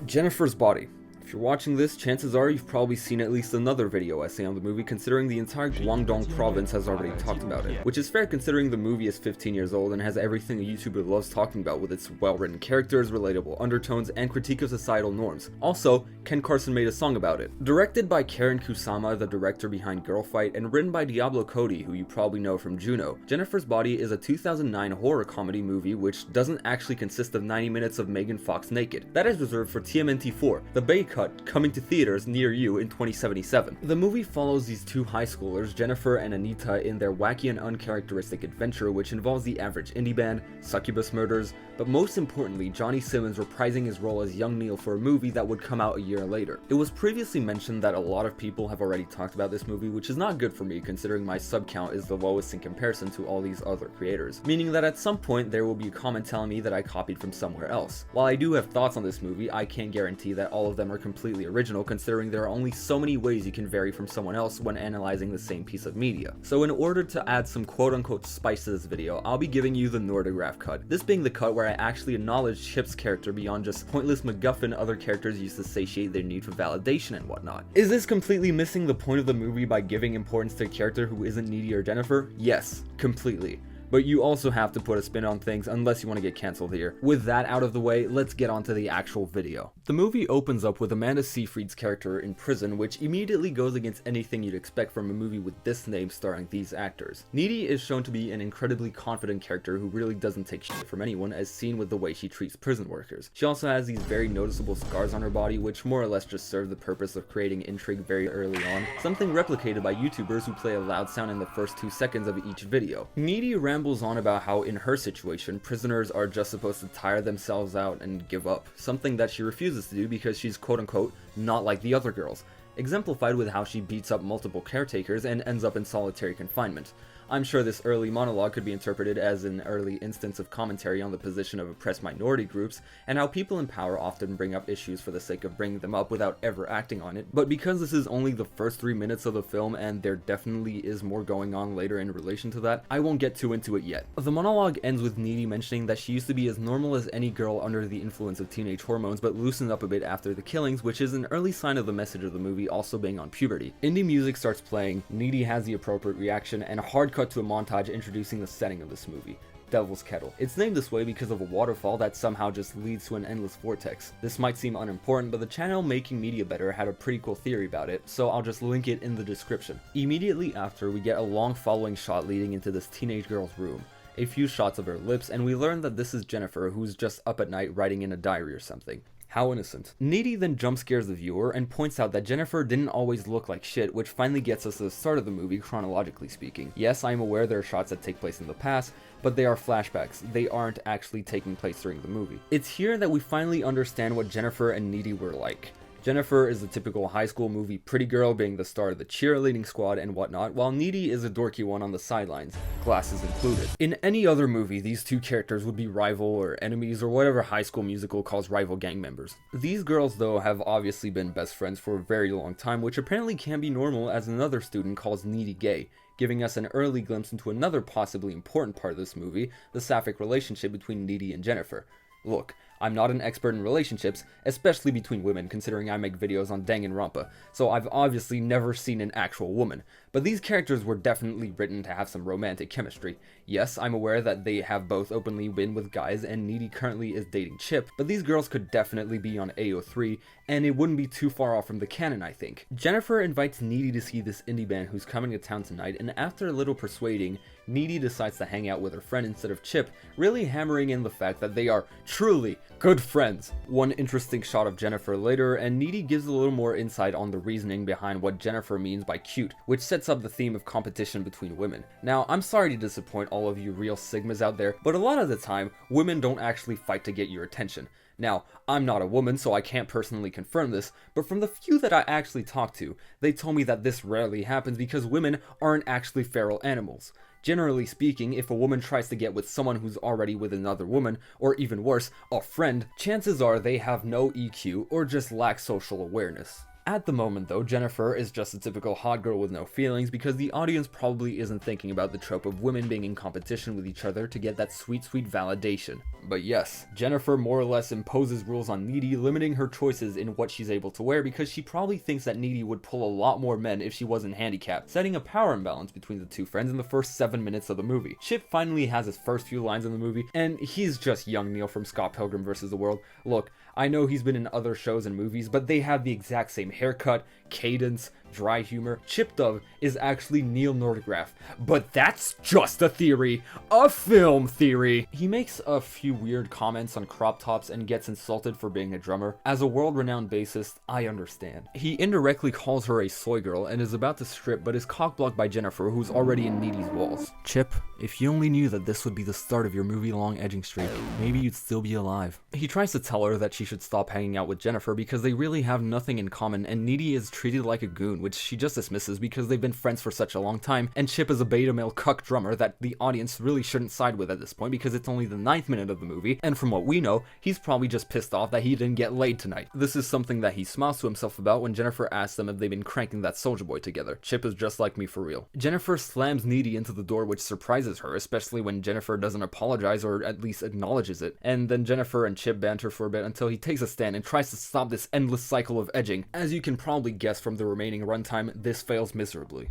Jennifer's body. If you're watching this, chances are you've probably seen at least another video essay on the movie, considering the entire Guangdong province has already talked about it. Which is fair considering the movie is 15 years old and has everything a YouTuber loves talking about, with its well-written characters, relatable undertones, and critique of societal norms. Also, Ken Carson made a song about it. Directed by Karen Kusama, the director behind Girl Fight, and written by Diablo Cody, who you probably know from Juno, Jennifer's Body is a 2009 horror comedy movie which doesn't actually consist of 90 minutes of Megan Fox naked. That is reserved for TMNT4, the Bay Cut, coming to theaters near you in 2077. The movie follows these two high schoolers, Jennifer and Anita, in their wacky and uncharacteristic adventure which involves the average indie band, succubus murders, but most importantly, Johnny Simmons reprising his role as young Neil for a movie that would come out a year later. It was previously mentioned that a lot of people have already talked about this movie, which is not good for me considering my sub count is the lowest in comparison to all these other creators, meaning that at some point there will be a comment telling me that I copied from somewhere else. While I do have thoughts on this movie, I can't guarantee that all of them are completely original, considering there are only so many ways you can vary from someone else when analyzing the same piece of media. So in order to add some quote-unquote spice to this video, I'll be giving you the Nordograph cut. This being the cut where I actually acknowledge Chip's character beyond just pointless MacGuffin other characters use to satiate their need for validation and whatnot. Is this completely missing the point of the movie by giving importance to a character who isn't Needy or Jennifer? Yes, completely. But you also have to put a spin on things unless you want to get cancelled here. With that out of the way, let's get on to the actual video. The movie opens up with Amanda Seyfried's character in prison, which immediately goes against anything you'd expect from a movie with this name starring these actors. Needy is shown to be an incredibly confident character who really doesn't take shit from anyone, as seen with the way she treats prison workers. She also has these very noticeable scars on her body, which more or less just serve the purpose of creating intrigue very early on, something replicated by YouTubers who play a loud sound in the first 2 seconds of each video. Needy rambles on about how in her situation, prisoners are just supposed to tire themselves out and give up, something that she refuses to do because she's quote-unquote not like the other girls, exemplified with how she beats up multiple caretakers and ends up in solitary confinement. I'm sure this early monologue could be interpreted as an early instance of commentary on the position of oppressed minority groups, and how people in power often bring up issues for the sake of bringing them up without ever acting on it, but because this is only the first 3 minutes of the film and there definitely is more going on later in relation to that, I won't get too into it yet. The monologue ends with Needy mentioning that she used to be as normal as any girl under the influence of teenage hormones, but loosened up a bit after the killings, which is an early sign of the message of the movie also being on puberty. Indie music starts playing, Needy has the appropriate reaction, and a hard cut to a montage introducing the setting of this movie, Devil's Kettle. It's named this way because of a waterfall that somehow just leads to an endless vortex. This might seem unimportant, but the channel Making Media Better had a pretty cool theory about it, so I'll just link it in the description. Immediately after, we get a long following shot leading into this teenage girl's room, a few shots of her lips, and we learn that this is Jennifer, who's just up at night writing in a diary or something. How innocent. Needy then jump scares the viewer and points out that Jennifer didn't always look like shit, which finally gets us to the start of the movie, chronologically speaking. Yes, I'm aware there are shots that take place in the past, but they are flashbacks. They aren't actually taking place during the movie. It's here that we finally understand what Jennifer and Needy were like. Jennifer is the typical high school movie pretty girl, being the star of the cheerleading squad and whatnot, while Needy is a dorky one on the sidelines, glasses included. In any other movie, these two characters would be rival or enemies or whatever High School Musical calls rival gang members. These girls, though, have obviously been best friends for a very long time, which apparently can be normal, as another student calls Needy gay, giving us an early glimpse into another possibly important part of this movie, the sapphic relationship between Needy and Jennifer. Look, I'm not an expert in relationships, especially between women, considering I make videos on Danganronpa, so I've obviously never seen an actual woman, but these characters were definitely written to have some romantic chemistry. Yes, I'm aware that they have both openly been with guys and Needy currently is dating Chip, but these girls could definitely be on AO3, and it wouldn't be too far off from the canon, I think. Jennifer invites Needy to see this indie band who's coming to town tonight, and after a little persuading, Needy decides to hang out with her friend instead of Chip, really hammering in the fact that they are truly good friends. One interesting shot of Jennifer later, and Needy gives a little more insight on the reasoning behind what Jennifer means by cute, which sets up the theme of competition between women. Now, I'm sorry to disappoint all of you real Sigmas out there, but a lot of the time, women don't actually fight to get your attention. Now, I'm not a woman, so I can't personally confirm this, but from the few that I actually talked to, they told me that this rarely happens because women aren't actually feral animals. Generally speaking, if a woman tries to get with someone who's already with another woman, or even worse, a friend, chances are they have no EQ or just lack social awareness. At the moment though, Jennifer is just a typical hot girl with no feelings because the audience probably isn't thinking about the trope of women being in competition with each other to get that sweet validation. But yes, Jennifer more or less imposes rules on Needy, limiting her choices in what she's able to wear because she probably thinks that Needy would pull a lot more men if she wasn't handicapped, setting a power imbalance between the two friends in the first 7 minutes of the movie. Chip finally has his first few lines in the movie, and he's just young Neil from Scott Pilgrim vs. the World. Look, I know he's been in other shows and movies, but they have the exact same haircut, cadence, dry humor. Chip Dove is actually Neil Nordgraff, but that's just a theory, a film theory. He makes a few weird comments on crop tops and gets insulted for being a drummer. As a world-renowned bassist, I understand. He indirectly calls her a soy girl and is about to strip, but is cock-blocked by Jennifer, who's already in Needy's walls. Chip, if you only knew that this would be the start of your movie-long edging streak, maybe you'd still be alive. He tries to tell her that she should stop hanging out with Jennifer because they really have nothing in common, and Needy is treated like a goon, which she just dismisses because they've been friends for such a long time, and Chip is a beta male cuck drummer that the audience really shouldn't side with at this point because it's only the 9th minute of the movie, and from what we know, he's probably just pissed off that he didn't get laid tonight. This is something that he smiles to himself about when Jennifer asks them if they've been cranking that Soulja Boy together. Chip is just like me for real. Jennifer slams Needy into the door, which surprises her, especially when Jennifer doesn't apologize or at least acknowledges it, and then Jennifer and Chip banter for a bit until he takes a stand and tries to stop this endless cycle of edging. As you can probably guess from the remaining runtime, this fails miserably.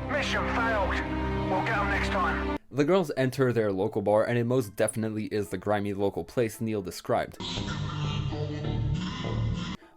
Mission failed. We'll get them next time. The girls enter their local bar, and it most definitely is the grimy local place Neil described.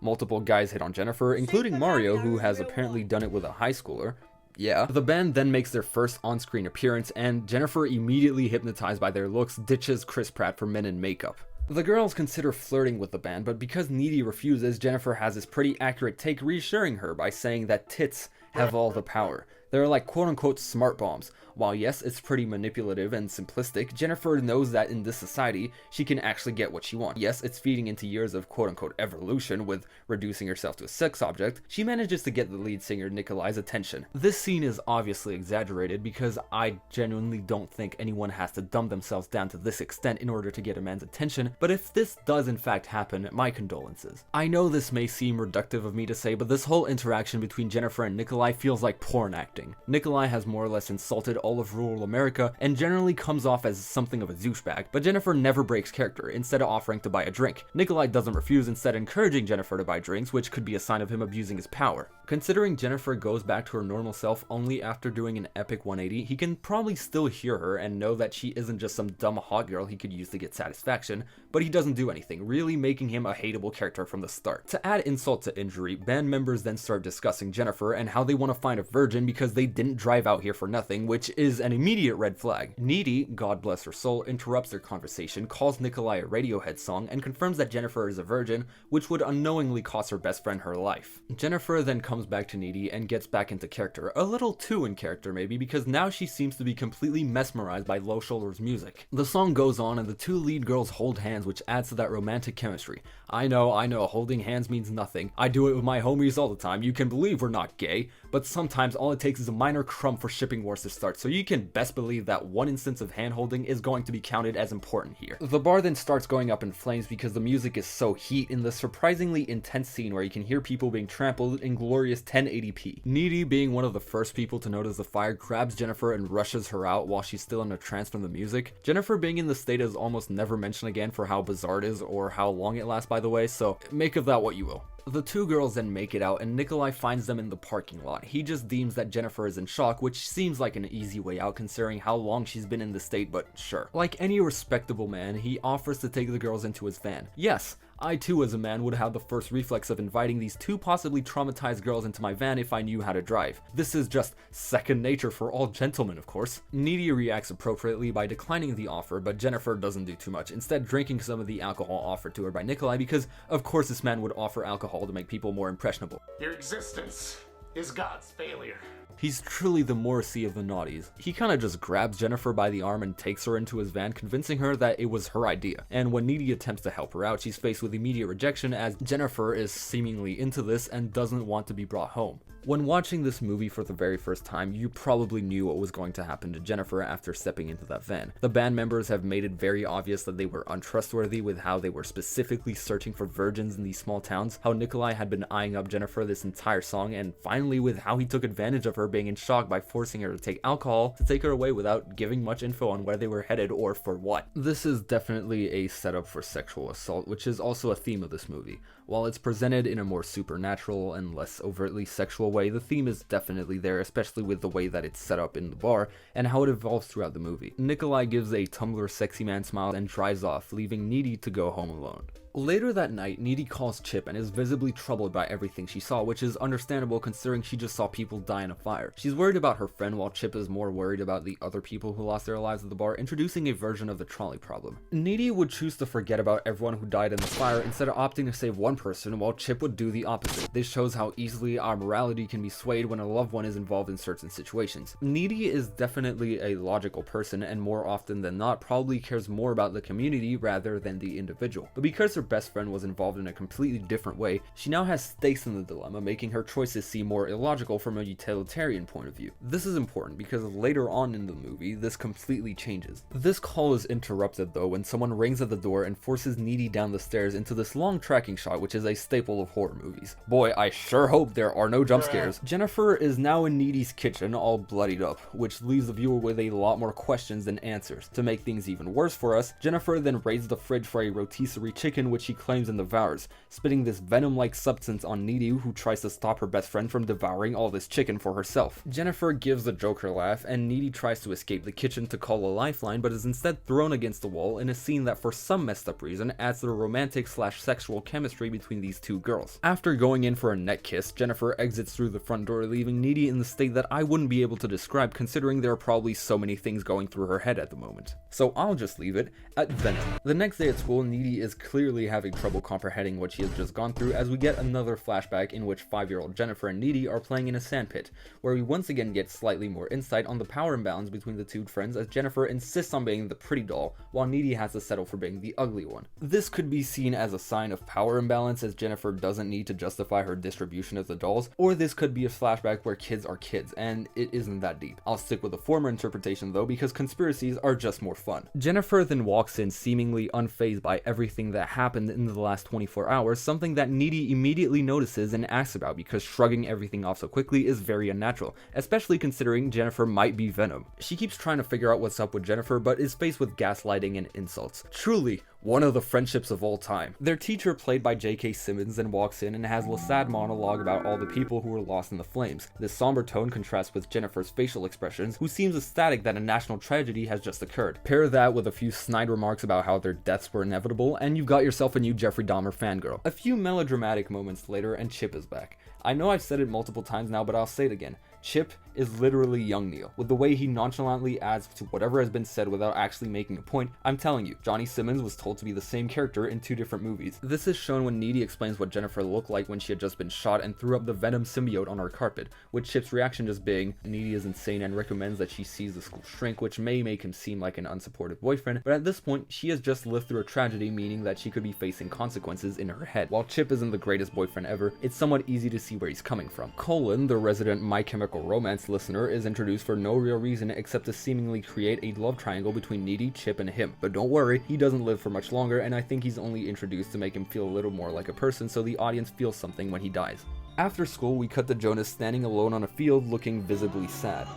Multiple guys hit on Jennifer, including Mario, who has apparently done it with a high schooler. Yeah. The band then makes their first on-screen appearance, and Jennifer, immediately hypnotized by their looks, ditches Chris Pratt for men in makeup. The girls consider flirting with the band, but because Needy refuses, Jennifer has this pretty accurate take reassuring her by saying that tits have all the power. They're like quote-unquote smart bombs. While yes, it's pretty manipulative and simplistic, Jennifer knows that in this society, she can actually get what she wants. Yes, it's feeding into years of quote-unquote evolution with reducing herself to a sex object. She manages to get the lead singer Nikolai's attention. This scene is obviously exaggerated because I genuinely don't think anyone has to dumb themselves down to this extent in order to get a man's attention, but if this does in fact happen, my condolences. I know this may seem reductive of me to say, but this whole interaction between Jennifer and Nikolai feels like porn acting. Nikolai has more or less insulted all of rural America and generally comes off as something of a douchebag, but Jennifer never breaks character, instead of offering to buy a drink. Nikolai doesn't refuse, instead encouraging Jennifer to buy drinks, which could be a sign of him abusing his power. Considering Jennifer goes back to her normal self only after doing an epic 180, he can probably still hear her and know that she isn't just some dumb hot girl he could use to get satisfaction, but he doesn't do anything, really making him a hateable character from the start. To add insult to injury, band members then start discussing Jennifer and how they want to find a virgin because they didn't drive out here for nothing, which is an immediate red flag. Needy, God bless her soul, interrupts their conversation, calls Nikolai a Radiohead song, and confirms that Jennifer is a virgin, which would unknowingly cost her best friend her life. Jennifer then comes back to Needy and gets back into character, a little too in character maybe, because now she seems to be completely mesmerized by Low Shoulder's music. The song goes on and the two lead girls hold hands, which adds to that romantic chemistry. I know, holding hands means nothing. I do it with my homies all the time. You can believe we're not gay, but sometimes all it takes is a minor crumb for shipping wars to start, so you can best believe that one instance of hand-holding is going to be counted as important here. The bar then starts going up in flames because the music is so heat in the surprisingly intense scene where you can hear people being trampled in glorious 1080p. Needy, being one of the first people to notice the fire, grabs Jennifer and rushes her out while she's still in a trance from the music. Jennifer being in the state is almost never mentioned again for how bizarre it is or how long it lasts, by the way, so make of that what you will. The two girls then make it out and Nikolai finds them in the parking lot. He just deems that Jennifer is in shock, which seems like an easy way out considering how long she's been in the state, but sure. Like any respectable man, he offers to take the girls into his van. Yes, I too as a man would have the first reflex of inviting these two possibly traumatized girls into my van if I knew how to drive. This is just second nature for all gentlemen, of course. Needy reacts appropriately by declining the offer, but Jennifer doesn't do too much, instead drinking some of the alcohol offered to her by Nikolai because of course this man would offer alcohol to make people more impressionable. Your existence is God's failure. He's truly the Morrissey of the naughties. He kinda just grabs Jennifer by the arm and takes her into his van, convincing her that it was her idea. And when Needy attempts to help her out, she's faced with immediate rejection as Jennifer is seemingly into this and doesn't want to be brought home. When watching this movie for the very first time, you probably knew what was going to happen to Jennifer after stepping into that van. The band members have made it very obvious that they were untrustworthy with how they were specifically searching for virgins in these small towns, how Nikolai had been eyeing up Jennifer this entire song, and finally with how he took advantage of her being in shock by forcing her to take alcohol to take her away without giving much info on where they were headed or for what. This is definitely a setup for sexual assault, which is also a theme of this movie. While it's presented in a more supernatural and less overtly sexual way, the theme is definitely there, especially with the way that it's set up in the bar and how it evolves throughout the movie. Nikolai gives a Tumblr sexy man smile and drives off, leaving Needy to go home alone. Later that night, Needy calls Chip and is visibly troubled by everything she saw, which is understandable considering she just saw people die in a fire. She's worried about her friend while Chip is more worried about the other people who lost their lives at the bar, introducing a version of the trolley problem. Needy would choose to forget about everyone who died in the fire instead of opting to save one person, while Chip would do the opposite. This shows how easily our morality can be swayed when a loved one is involved in certain situations. Needy is definitely a logical person and more often than not probably cares more about the community rather than the individual. But because her best friend was involved in a completely different way, she now has stakes in the dilemma, making her choices seem more illogical from a utilitarian point of view. This is important because later on in the movie, this completely changes. This call is interrupted though when someone rings at the door and forces Needy down the stairs into this long tracking shot, which is a staple of horror movies. Boy, I sure hope there are no jump scares. Jennifer is now in Needy's kitchen, all bloodied up, which leaves the viewer with a lot more questions than answers. To make things even worse for us, Jennifer then raids the fridge for a rotisserie chicken, which she claims and devours, spitting this venom-like substance on Needy, who tries to stop her best friend from devouring all this chicken for herself. Jennifer gives the Joker laugh, and Needy tries to escape the kitchen to call a lifeline, but is instead thrown against the wall in a scene that for some messed up reason adds to the romantic/sexual chemistry between these two girls. After going in for a neck kiss, Jennifer exits through the front door, leaving Needy in the state that I wouldn't be able to describe considering there are probably so many things going through her head at the moment. So I'll just leave it at venom. The next day at school, Needy is clearly having trouble comprehending what she has just gone through as we get another flashback in which 5-year-old Jennifer and Needy are playing in a sandpit, where we once again get slightly more insight on the power imbalance between the two friends as Jennifer insists on being the pretty doll, while Needy has to settle for being the ugly one. This could be seen as a sign of power imbalance as Jennifer doesn't need to justify her distribution of the dolls, or this could be a flashback where kids are kids, and it isn't that deep. I'll stick with the former interpretation though because conspiracies are just more fun. Jennifer then walks in seemingly unfazed by everything that happened in the last 24 hours, something that Needy immediately notices and asks about because shrugging everything off so quickly is very unnatural, especially considering Jennifer might be Venom. She keeps trying to figure out what's up with Jennifer but is faced with gaslighting and insults. Truly, one of the friendships of all time. Their teacher, played by J.K. Simmons, then walks in and has a sad monologue about all the people who were lost in the flames. This somber tone contrasts with Jennifer's facial expressions, who seems ecstatic that a national tragedy has just occurred. Pair that with a few snide remarks about how their deaths were inevitable, and you've got yourself a new Jeffrey Dahmer fangirl. A few melodramatic moments later, and Chip is back. I know I've said it multiple times now, but I'll say it again. Chip is literally young Neil. With the way he nonchalantly adds to whatever has been said without actually making a point, I'm telling you, Johnny Simmons was told to be the same character in 2 different movies. This is shown when Needy explains what Jennifer looked like when she had just been shot and threw up the Venom symbiote on our carpet, with Chip's reaction just being, Needy is insane and recommends that she sees the school shrink, which may make him seem like an unsupportive boyfriend, but at this point, she has just lived through a tragedy, meaning that she could be facing consequences in her head. While Chip isn't the greatest boyfriend ever, it's somewhat easy to see where he's coming from. Colin, the resident My Chemical Romance listener, is introduced for no real reason except to seemingly create a love triangle between Needy, Chip, and him. But don't worry, he doesn't live for much longer, and I think he's only introduced to make him feel a little more like a person so the audience feels something when he dies. After school, we cut to Jonas standing alone on a field looking visibly sad.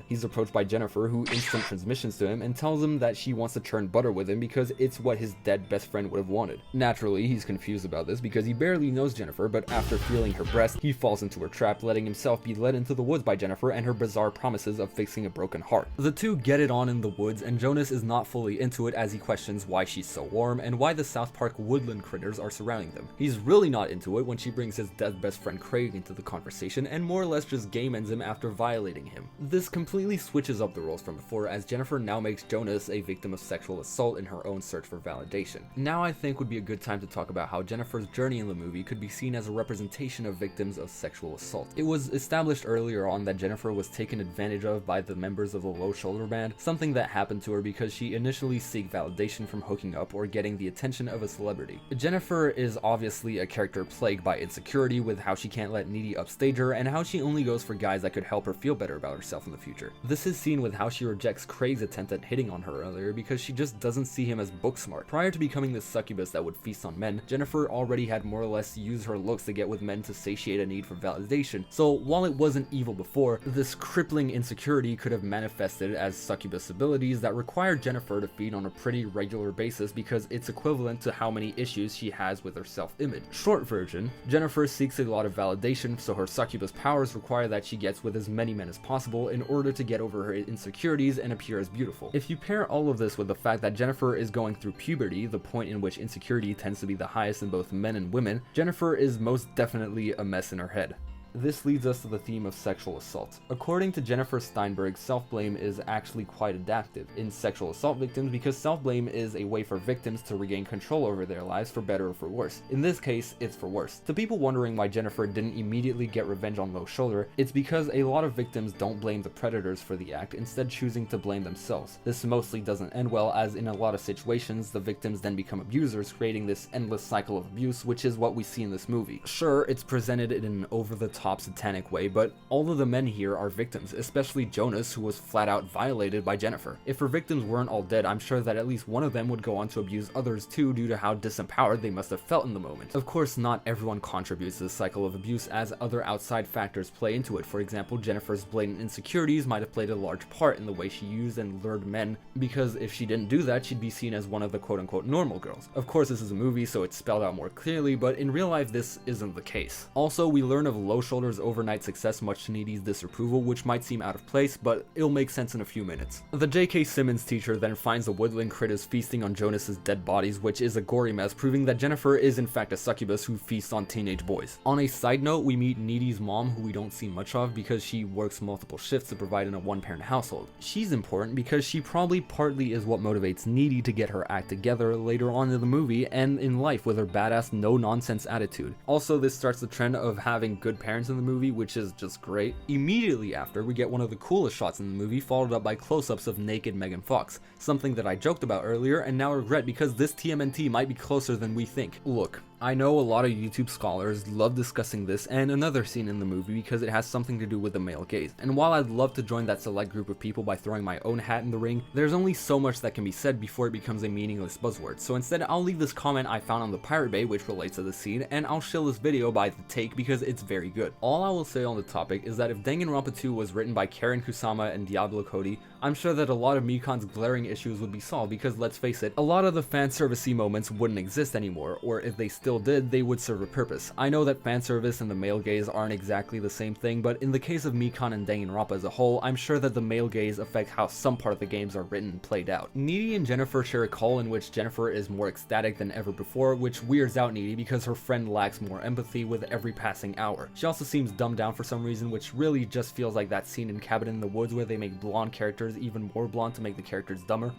He's approached by Jennifer, who instant transmissions to him and tells him that she wants to churn butter with him because it's what his dead best friend would have wanted. Naturally, he's confused about this because he barely knows Jennifer, but after feeling her breast, he falls into her trap, letting himself be led into the woods by Jennifer and her bizarre promises of fixing a broken heart. The two get it on in the woods, and Jonas is not fully into it as he questions why she's so warm and why the South Park woodland critters are surrounding them. He's really not into it when she brings his dead best friend Craig into the conversation and more or less just game ends him after violating him. This completely completely switches up the roles from before, as Jennifer now makes Jonas a victim of sexual assault in her own search for validation. Now I think would be a good time to talk about how Jennifer's journey in the movie could be seen as a representation of victims of sexual assault. It was established earlier on that Jennifer was taken advantage of by the members of the Low Shoulder Band, something that happened to her because she initially sought validation from hooking up or getting the attention of a celebrity. Jennifer is obviously a character plagued by insecurity with how she can't let Needy upstage her and how she only goes for guys that could help her feel better about herself in the future. This is seen with how she rejects Craig's attempt at hitting on her earlier because she just doesn't see him as book smart. Prior to becoming this succubus that would feast on men, Jennifer already had more or less used her looks to get with men to satiate a need for validation, so while it wasn't evil before, this crippling insecurity could have manifested as succubus abilities that required Jennifer to feed on a pretty regular basis because it's equivalent to how many issues she has with her self-image. Short version, Jennifer seeks a lot of validation, so her succubus powers require that she gets with as many men as possible in order to get over her insecurities and appear as beautiful. If you pair all of this with the fact that Jennifer is going through puberty, the point in which insecurity tends to be the highest in both men and women, Jennifer is most definitely a mess in her head. This leads us to the theme of sexual assault. According to Jennifer Steinberg, self-blame is actually quite adaptive in sexual assault victims because self-blame is a way for victims to regain control over their lives for better or for worse. In this case, it's for worse. To people wondering why Jennifer didn't immediately get revenge on Low Shoulder, it's because a lot of victims don't blame the predators for the act, instead choosing to blame themselves. This mostly doesn't end well, as in a lot of situations, the victims then become abusers, creating this endless cycle of abuse, which is what we see in this movie. Sure, it's presented in an over-the-top satanic way, but all of the men here are victims, especially Jonas, who was flat out violated by Jennifer. If her victims weren't all dead, I'm sure that at least one of them would go on to abuse others too due to how disempowered they must have felt in the moment. Of course, not everyone contributes to the cycle of abuse, as other outside factors play into it. For example, Jennifer's blatant insecurities might have played a large part in the way she used and lured men, because if she didn't do that, she'd be seen as one of the quote-unquote normal girls. Of course, this is a movie, so it's spelled out more clearly, but in real life this isn't the case. Also, we learn of Low Shoulder's overnight success much to Needy's disapproval, which might seem out of place, but it'll make sense in a few minutes. The J.K. Simmons teacher then finds the woodland critters feasting on Jonas's dead bodies, which is a gory mess, proving that Jennifer is in fact a succubus who feasts on teenage boys. On a side note, we meet Needy's mom, who we don't see much of because she works multiple shifts to provide in a one-parent household. She's important because she probably partly is what motivates Needy to get her act together later on in the movie and in life with her badass no-nonsense attitude. Also, this starts the trend of having good parents in the movie, which is just great. Immediately after, we get one of the coolest shots in the movie, followed up by close-ups of naked Megan Fox, something that I joked about earlier and now regret because this TMNT might be closer than we think. Look, I know a lot of YouTube scholars love discussing this and another scene in the movie because it has something to do with the male gaze, and while I'd love to join that select group of people by throwing my own hat in the ring, there's only so much that can be said before it becomes a meaningless buzzword, so instead I'll leave this comment I found on the Pirate Bay which relates to the scene, and I'll shill this video by The Take because it's very good. All I will say on the topic is that if Danganronpa 2 was written by Karen Kusama and Diablo Cody, I'm sure that a lot of Mikan's glaring issues would be solved because, let's face it, a lot of the fanservice-y moments wouldn't exist anymore, or if they still did, they would serve a purpose. I know that fanservice and the male gaze aren't exactly the same thing, but in the case of Mikan and Danganronpa as a whole, I'm sure that the male gaze affects how some part of the games are written and played out. Needy and Jennifer share a call in which Jennifer is more ecstatic than ever before, which weirds out Needy because her friend lacks more empathy with every passing hour. She also seems dumbed down for some reason, which really just feels like that scene in Cabin in the Woods where they make blonde characters even more blonde to make the characters dumber.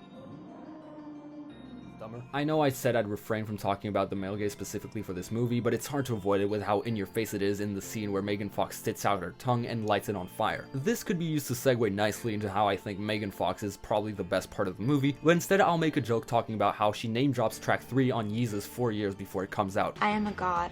I know I said I'd refrain from talking about the male gaze specifically for this movie, but it's hard to avoid it with how in-your-face it is in the scene where Megan Fox sticks out her tongue and lights it on fire. This could be used to segue nicely into how I think Megan Fox is probably the best part of the movie, but instead I'll make a joke talking about how she name drops track 3 on Yeezus 4 years before it comes out. I am a god.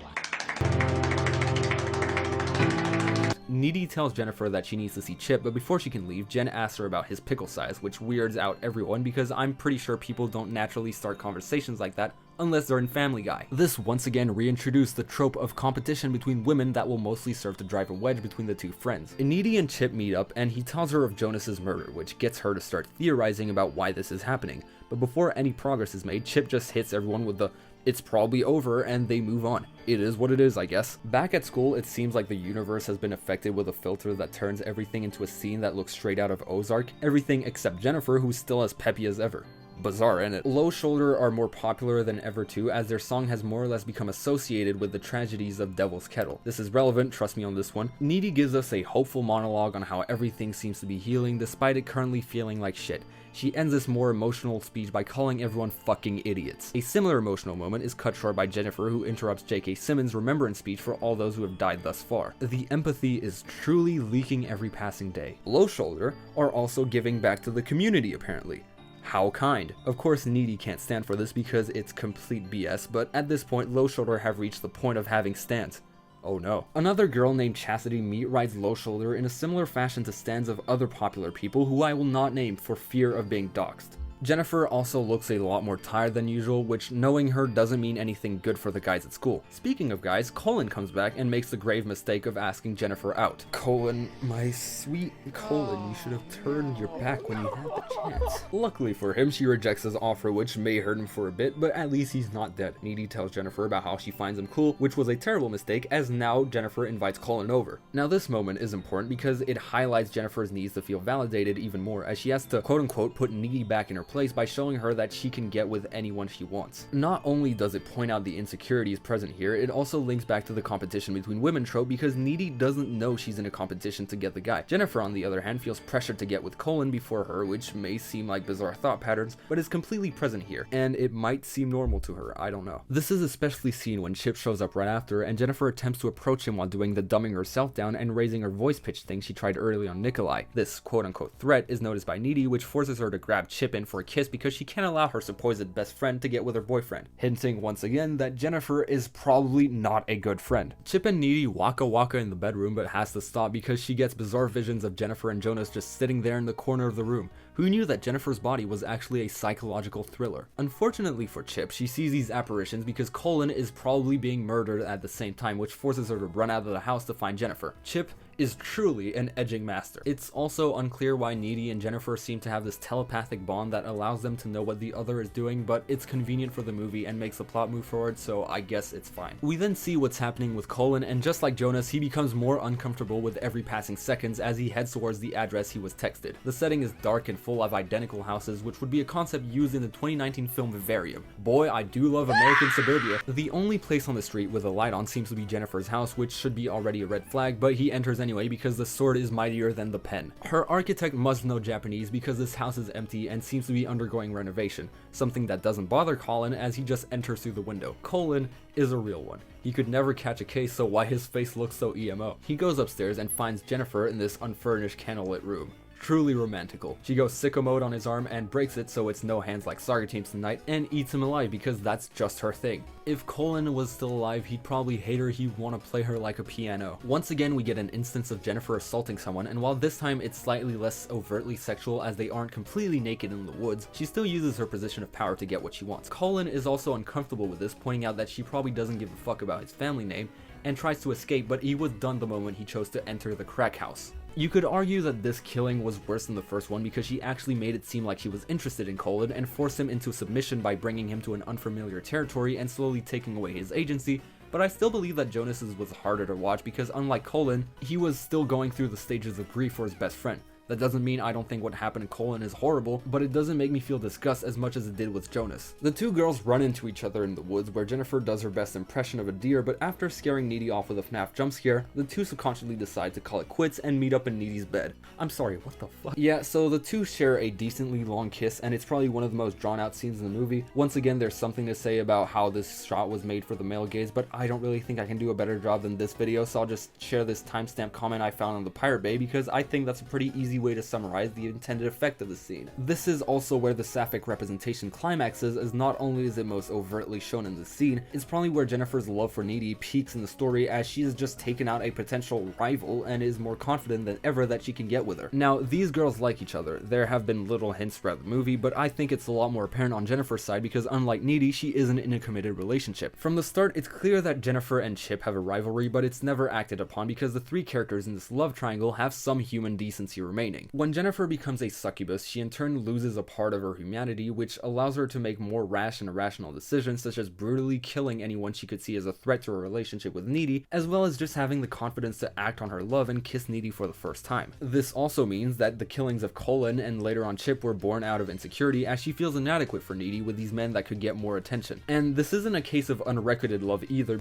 Needy tells Jennifer that she needs to see Chip, but before she can leave, Jen asks her about his pickle size, which weirds out everyone because I'm pretty sure people don't naturally start conversations like that unless they're in Family Guy. This once again reintroduced the trope of competition between women that will mostly serve to drive a wedge between the two friends. Needy and Chip meet up and he tells her of Jonas's murder, which gets her to start theorizing about why this is happening. But before any progress is made, Chip just hits everyone with the "it's probably over," and they move on. It is what it is, I guess. Back at school, it seems like the universe has been affected with a filter that turns everything into a scene that looks straight out of Ozark, everything except Jennifer, who's still as peppy as ever. Bizarre, innit? Low Shoulder are more popular than ever too, as their song has more or less become associated with the tragedies of Devil's Kettle. This is relevant, trust me on this one. Needy gives us a hopeful monologue on how everything seems to be healing despite it currently feeling like shit. She ends this more emotional speech by calling everyone fucking idiots. A similar emotional moment is cut short by Jennifer, who interrupts J.K. Simmons' remembrance speech for all those who have died thus far. The empathy is truly leaking every passing day. Low Shoulder are also giving back to the community, apparently. How kind. Of course, Needy can't stand for this because it's complete BS, but at this point, Low Shoulder have reached the point of having stance. Oh no. Another girl named Chastity Meat rides Low Shoulder in a similar fashion to stands of other popular people who I will not name for fear of being doxxed. Jennifer also looks a lot more tired than usual, which knowing her doesn't mean anything good for the guys at school. Speaking of guys, Colin comes back and makes the grave mistake of asking Jennifer out. Colin, my sweet Colin, you should have turned your back when you had the chance. Luckily for him, she rejects his offer, which may hurt him for a bit, but at least he's not dead. Needy tells Jennifer about how she finds him cool, which was a terrible mistake, as now Jennifer invites Colin over. Now this moment is important because it highlights Jennifer's needs to feel validated even more, as she has to quote-unquote put Needy back in her place by showing her that she can get with anyone she wants. Not only does it point out the insecurities present here, it also links back to the competition between women trope because Needy doesn't know she's in a competition to get the guy. Jennifer, on the other hand, feels pressured to get with Colin before her, which may seem like bizarre thought patterns, but is completely present here, and it might seem normal to her, I don't know. This is especially seen when Chip shows up right after, and Jennifer attempts to approach him while doing the dumbing herself down and raising her voice pitch thing she tried early on Nikolai. This quote-unquote threat is noticed by Needy, which forces her to grab Chip in for a kiss because she can't allow her supposed best friend to get with her boyfriend, hinting once again that Jennifer is probably not a good friend. Chip and Needy waka in the bedroom, but has to stop because she gets bizarre visions of Jennifer and Jonas just sitting there in the corner of the room. Who knew that Jennifer's body was actually a psychological thriller? Unfortunately for Chip, she sees these apparitions because Colin is probably being murdered at the same time, which forces her to run out of the house to find Jennifer. Chip is truly an edging master. It's also unclear why Needy and Jennifer seem to have this telepathic bond that allows them to know what the other is doing, but it's convenient for the movie and makes the plot move forward, so I guess it's fine. We then see what's happening with Colin, and just like Jonas, he becomes more uncomfortable with every passing seconds as he heads towards the address he was texted. The setting is dark and full of identical houses, which would be a concept used in the 2019 film Vivarium. Boy, I do love American suburbia. The only place on the street with a light on seems to be Jennifer's house, which should be already a red flag, but he enters anyway because the sword is mightier than the pen. Her architect must know Japanese because this house is empty and seems to be undergoing renovation, something that doesn't bother Colin as he just enters through the window. Colin is a real one. He could never catch a case, so why his face looks so emo. He goes upstairs and finds Jennifer in this unfurnished candlelit room. Truly romantical. She goes sicko mode on his arm and breaks it so it's no hands like soccer teams tonight and eats him alive because that's just her thing. If Colin was still alive, he'd probably hate her, he'd want to play her like a piano. Once again, we get an instance of Jennifer assaulting someone, and while this time it's slightly less overtly sexual as they aren't completely naked in the woods, she still uses her position of power to get what she wants. Colin is also uncomfortable with this, pointing out that she probably doesn't give a fuck about his family name and tries to escape, but he was done the moment he chose to enter the crack house. You could argue that this killing was worse than the first one because she actually made it seem like she was interested in Colin and forced him into submission by bringing him to an unfamiliar territory and slowly taking away his agency, but I still believe that Jonas's was harder to watch because unlike Colin, he was still going through the stages of grief for his best friend. That doesn't mean I don't think what happened to Colin is horrible, but it doesn't make me feel disgust as much as it did with Jonas. The two girls run into each other in the woods where Jennifer does her best impression of a deer, but after scaring Needy off with a FNAF jump scare, the two subconsciously decide to call it quits and meet up in Needy's bed. I'm sorry, what the fuck? Yeah, so the two share a decently long kiss, and it's probably one of the most drawn out scenes in the movie. Once again, there's something to say about how this shot was made for the male gaze, but I don't really think I can do a better job than this video, so I'll just share this timestamp comment I found on the Pirate Bay because I think that's a pretty easy way to summarize the intended effect of the scene. This is also where the sapphic representation climaxes, as not only is it most overtly shown in the scene, it's probably where Jennifer's love for Needy peaks in the story as she has just taken out a potential rival and is more confident than ever that she can get with her. Now, these girls like each other. There have been little hints throughout the movie, but I think it's a lot more apparent on Jennifer's side because unlike Needy, she isn't in a committed relationship. From the start, it's clear that Jennifer and Chip have a rivalry, but it's never acted upon because the three characters in this love triangle have some human decency remaining. draining. When Jennifer becomes a succubus, she in turn loses a part of her humanity, which allows her to make more rash and irrational decisions, such as brutally killing anyone she could see as a threat to her relationship with Needy, as well as just having the confidence to act on her love and kiss Needy for the first time. This also means that the killings of Colin and later on Chip were born out of insecurity, as she feels inadequate for Needy with these men that could get more attention. And this isn't a case of unrequited love either,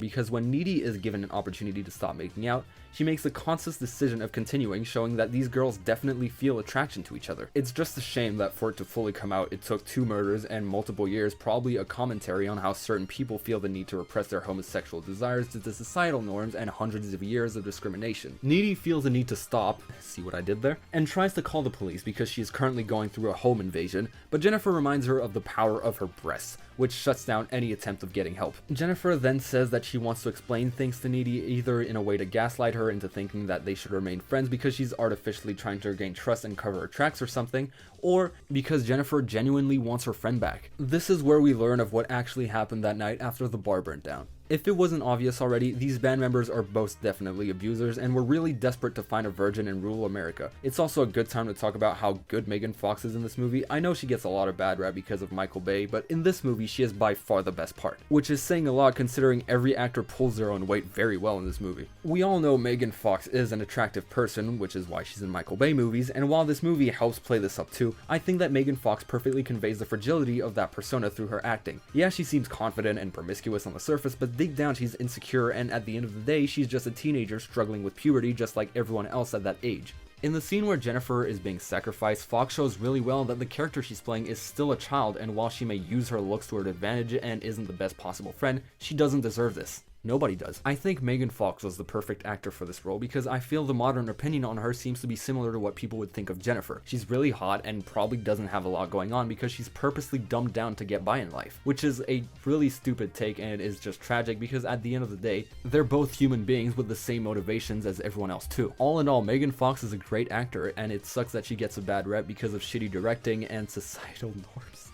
because when Needy is given an opportunity to stop making out, she makes a conscious decision of continuing, showing that these girls definitely feel attraction to each other. It's just a shame that for it to fully come out, it took 2 murders and multiple years, probably a commentary on how certain people feel the need to repress their homosexual desires due to societal norms and hundreds of years of discrimination. Needy feels the need to stop, see what I did there, and tries to call the police because she is currently going through a home invasion, but Jennifer reminds her of the power of her breasts, which shuts down any attempt of getting help. Jennifer then says that she wants to explain things to Needy, either in a way to gaslight her into thinking that they should remain friends because she's artificially trying to regain trust and cover her tracks or something, or because Jennifer genuinely wants her friend back. This is where we learn of what actually happened that night after the bar burnt down. If it wasn't obvious already, these band members are most definitely abusers and were really desperate to find a virgin in rural America. It's also a good time to talk about how good Megan Fox is in this movie. I know she gets a lot of bad rap because of Michael Bay, but in this movie she is by far the best part, which is saying a lot considering every actor pulls their own weight very well in this movie. We all know Megan Fox is an attractive person, which is why she's in Michael Bay movies, and while this movie helps play this up too, I think that Megan Fox perfectly conveys the fragility of that persona through her acting. Yeah, she seems confident and promiscuous on the surface, but deep down she's insecure, and at the end of the day she's just a teenager struggling with puberty just like everyone else at that age. In the scene where Jennifer is being sacrificed, Fox shows really well that the character she's playing is still a child, and while she may use her looks to her advantage and isn't the best possible friend, she doesn't deserve this. Nobody does. I think Megan Fox was the perfect actor for this role because I feel the modern opinion on her seems to be similar to what people would think of Jennifer. She's really hot and probably doesn't have a lot going on because she's purposely dumbed down to get by in life, which is a really stupid take, and it is just tragic because at the end of the day, they're both human beings with the same motivations as everyone else too. All in all, Megan Fox is a great actor, and it sucks that she gets a bad rep because of shitty directing and societal norms.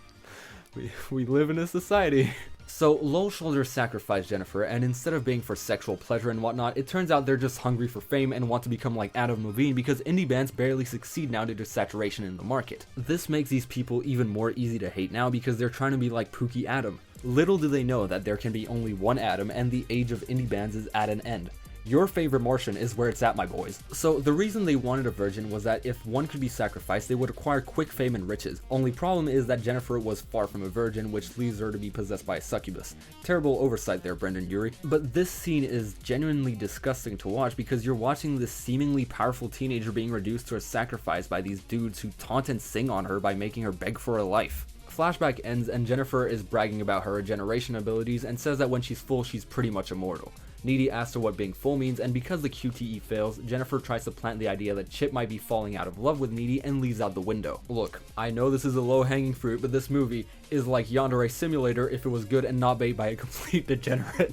We live in a society. So Low Shoulders sacrifice Jennifer, and instead of being for sexual pleasure and whatnot, it turns out they're just hungry for fame and want to become like Adam Levine because indie bands barely succeed now due to saturation in the market. This makes these people even more easy to hate now because they're trying to be like Pookie Adam. Little do they know that there can be only one Adam and the age of indie bands is at an end. Your favorite Martian is where it's at, my boys. So the reason they wanted a virgin was that if one could be sacrificed, they would acquire quick fame and riches. Only problem is that Jennifer was far from a virgin, which leaves her to be possessed by a succubus. Terrible oversight there, Brendan Urie. But this scene is genuinely disgusting to watch because you're watching this seemingly powerful teenager being reduced to a sacrifice by these dudes who taunt and sing on her by making her beg for her life. Flashback ends and Jennifer is bragging about her regeneration abilities and says that when she's full, she's pretty much immortal. Needy asks her what being full means, and because the QTE fails, Jennifer tries to plant the idea that Chip might be falling out of love with Needy and leaves out the window. Look, I know this is a low-hanging fruit, but this movie is like Yandere Simulator if it was good and not made by a complete degenerate.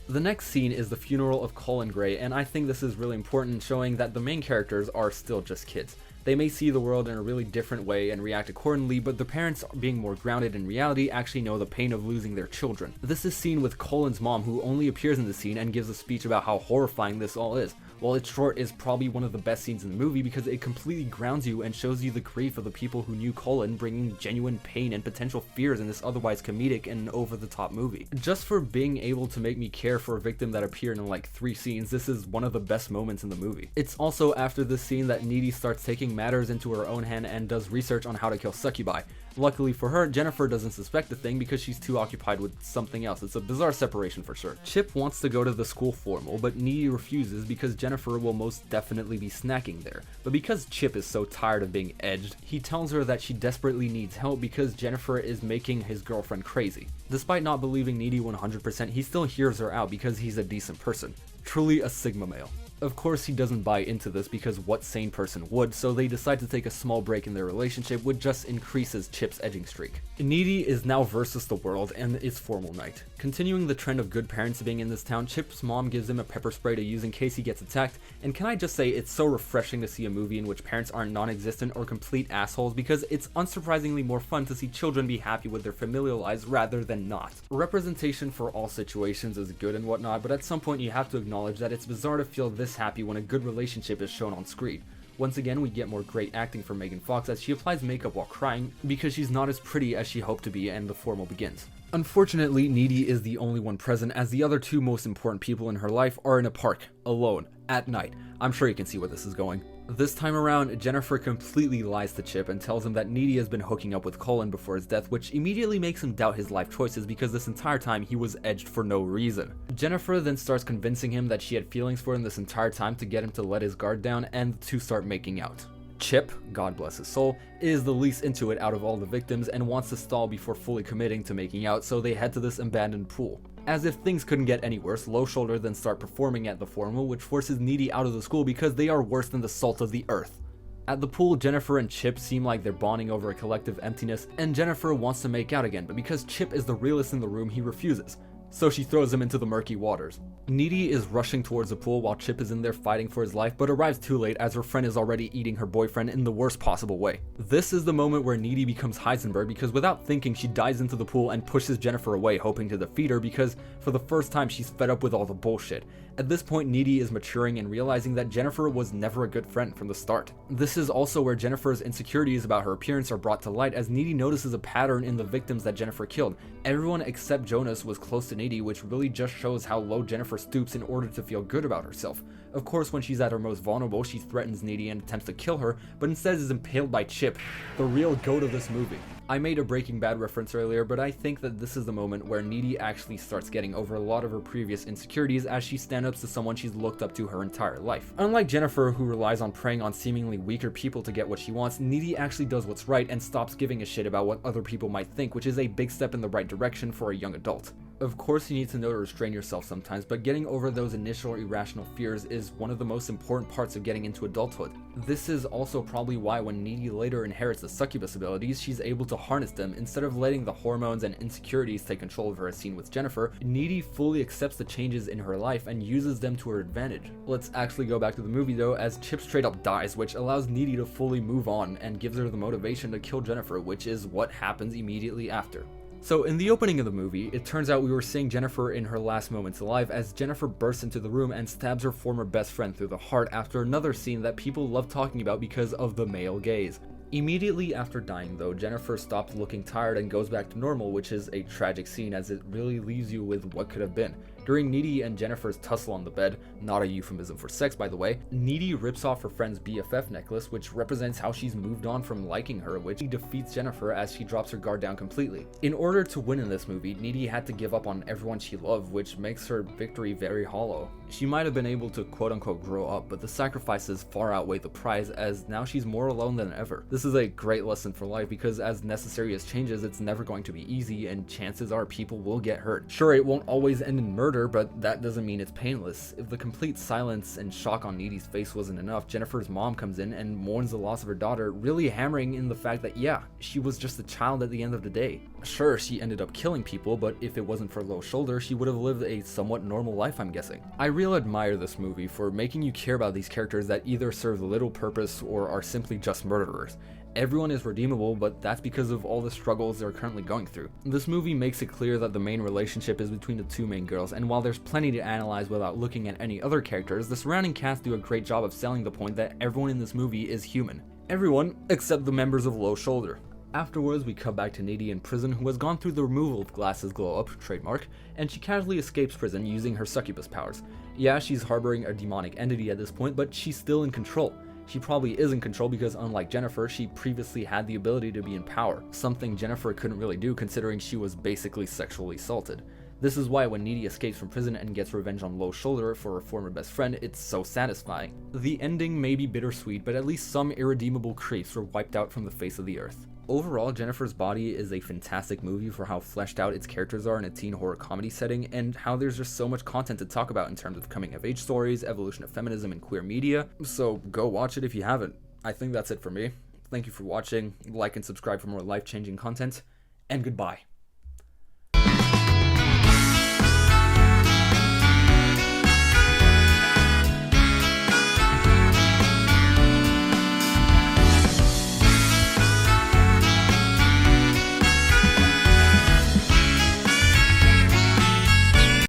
The next scene is the funeral of Colin Gray, and I think this is really important, showing that the main characters are still just kids. They may see the world in a really different way and react accordingly, but the parents, being more grounded in reality, actually know the pain of losing their children. This is seen with Colin's mom, who only appears in the scene and gives a speech about how horrifying this all is. While it's short, is probably one of the best scenes in the movie because it completely grounds you and shows you the grief of the people who knew Colin, bringing genuine pain and potential fears in this otherwise comedic and over-the-top movie. Just for being able to make me care for a victim that appeared in like 3 scenes, this is one of the best moments in the movie. It's also after this scene that Needy starts taking matters into her own hand and does research on how to kill succubi. Luckily for her, Jennifer doesn't suspect the thing because she's too occupied with something else. It's a bizarre separation for sure. Chip wants to go to the school formal, but Needy refuses because Jennifer will most definitely be snacking there. But because Chip is so tired of being edged, he tells her that she desperately needs help because Jennifer is making his girlfriend crazy. Despite not believing Needy 100%, he still hears her out because he's a decent person. Truly a Sigma male. Of course he doesn't buy into this because what sane person would, so they decide to take a small break in their relationship, which just increases Chip's edging streak. Needy is now versus the world and it's formal night. Continuing the trend of good parents being in this town, Chip's mom gives him a pepper spray to use in case he gets attacked, and can I just say it's so refreshing to see a movie in which parents aren't non-existent or complete assholes because it's unsurprisingly more fun to see children be happy with their familial lives rather than not. Representation for all situations is good and whatnot, but at some point you have to acknowledge that it's bizarre to feel this happy when a good relationship is shown on screen. Once again, we get more great acting from Megan Fox as she applies makeup while crying because she's not as pretty as she hoped to be, and the formal begins. Unfortunately, Needy is the only one present as the other two most important people in her life are in a park, alone, at night. I'm sure you can see where this is going. This time around, Jennifer completely lies to Chip and tells him that Needy has been hooking up with Colin before his death, which immediately makes him doubt his life choices because this entire time he was edged for no reason. Jennifer then starts convincing him that she had feelings for him this entire time to get him to let his guard down and to start making out. Chip, God bless his soul, is the least into it out of all the victims and wants to stall before fully committing to making out, so they head to this abandoned pool. As if things couldn't get any worse, Low Shoulder then start performing at the formal, which forces Needy out of the school because they are worse than the salt of the earth. At the pool, Jennifer and Chip seem like they're bonding over a collective emptiness, and Jennifer wants to make out again, but because Chip is the realest in the room, he refuses. So she throws him into the murky waters. Needy is rushing towards the pool while Chip is in there fighting for his life, but arrives too late as her friend is already eating her boyfriend in the worst possible way. This is the moment where Needy becomes Heisenberg because without thinking she dives into the pool and pushes Jennifer away, hoping to defeat her because for the first time she's fed up with all the bullshit. At this point, Needy is maturing and realizing that Jennifer was never a good friend from the start. This is also where Jennifer's insecurities about her appearance are brought to light as Needy notices a pattern in the victims that Jennifer killed. Everyone except Jonas was close to Needy, which really just shows how low Jennifer stoops in order to feel good about herself. Of course, when she's at her most vulnerable, she threatens Needy and attempts to kill her, but instead is impaled by Chip, the real goat of this movie. I made a Breaking Bad reference earlier, but I think that this is the moment where Needy actually starts getting over a lot of her previous insecurities as she stand-ups to someone she's looked up to her entire life. Unlike Jennifer, who relies on preying on seemingly weaker people to get what she wants, Needy actually does what's right and stops giving a shit about what other people might think, which is a big step in the right direction for a young adult. Of course, you need to know to restrain yourself sometimes, but getting over those initial irrational fears is one of the most important parts of getting into adulthood. This is also probably why when Needy later inherits the succubus abilities, she's able to harness them instead of letting the hormones and insecurities take control of her as seen with Jennifer. Needy fully accepts the changes in her life and uses them to her advantage. Let's actually go back to the movie though, as Chip straight up dies, which allows Needy to fully move on and gives her the motivation to kill Jennifer, which is what happens immediately after. So in the opening of the movie, it turns out we were seeing Jennifer in her last moments alive as Jennifer bursts into the room and stabs her former best friend through the heart after another scene that people love talking about because of the male gaze. Immediately after dying though, Jennifer stops looking tired and goes back to normal, which is a tragic scene as it really leaves you with what could have been. During Needy and Jennifer's tussle on the bed, not a euphemism for sex by the way, Needy rips off her friend's BFF necklace, which represents how she's moved on from liking her, which defeats Jennifer as she drops her guard down completely. In order to win in this movie, Needy had to give up on everyone she loved, which makes her victory very hollow. She might have been able to quote-unquote grow up, but the sacrifices far outweigh the prize as now she's more alone than ever. This is a great lesson for life because as necessary as changes, it's never going to be easy and chances are people will get hurt. Sure, it won't always end in murder, but that doesn't mean it's painless. If the complete silence and shock on Needy's face wasn't enough, Jennifer's mom comes in and mourns the loss of her daughter, really hammering in the fact that yeah, she was just a child at the end of the day. Sure, she ended up killing people, but if it wasn't for Low Shoulder, she would have lived a somewhat normal life, I'm guessing. I really admire this movie for making you care about these characters that either serve little purpose or are simply just murderers. Everyone is redeemable, but that's because of all the struggles they're currently going through. This movie makes it clear that the main relationship is between the two main girls, and while there's plenty to analyze without looking at any other characters, the surrounding cast do a great job of selling the point that everyone in this movie is human. Everyone except the members of Low Shoulder. Afterwards, we cut back to Needy in prison, who has gone through the removal of Glass's glow-up, trademark, and she casually escapes prison using her succubus powers. Yeah, she's harboring a demonic entity at this point, but she's still in control. She probably is in control because unlike Jennifer, she previously had the ability to be in power, something Jennifer couldn't really do considering she was basically sexually assaulted. This is why when Needy escapes from prison and gets revenge on Low Shoulder for her former best friend, it's so satisfying. The ending may be bittersweet, but at least some irredeemable creeps were wiped out from the face of the earth. Overall, Jennifer's Body is a fantastic movie for how fleshed out its characters are in a teen horror comedy setting, and how there's just so much content to talk about in terms of coming-of-age stories, evolution of feminism, and queer media, so go watch it if you haven't. I think that's it for me. Thank you for watching, like and subscribe for more life-changing content, and goodbye.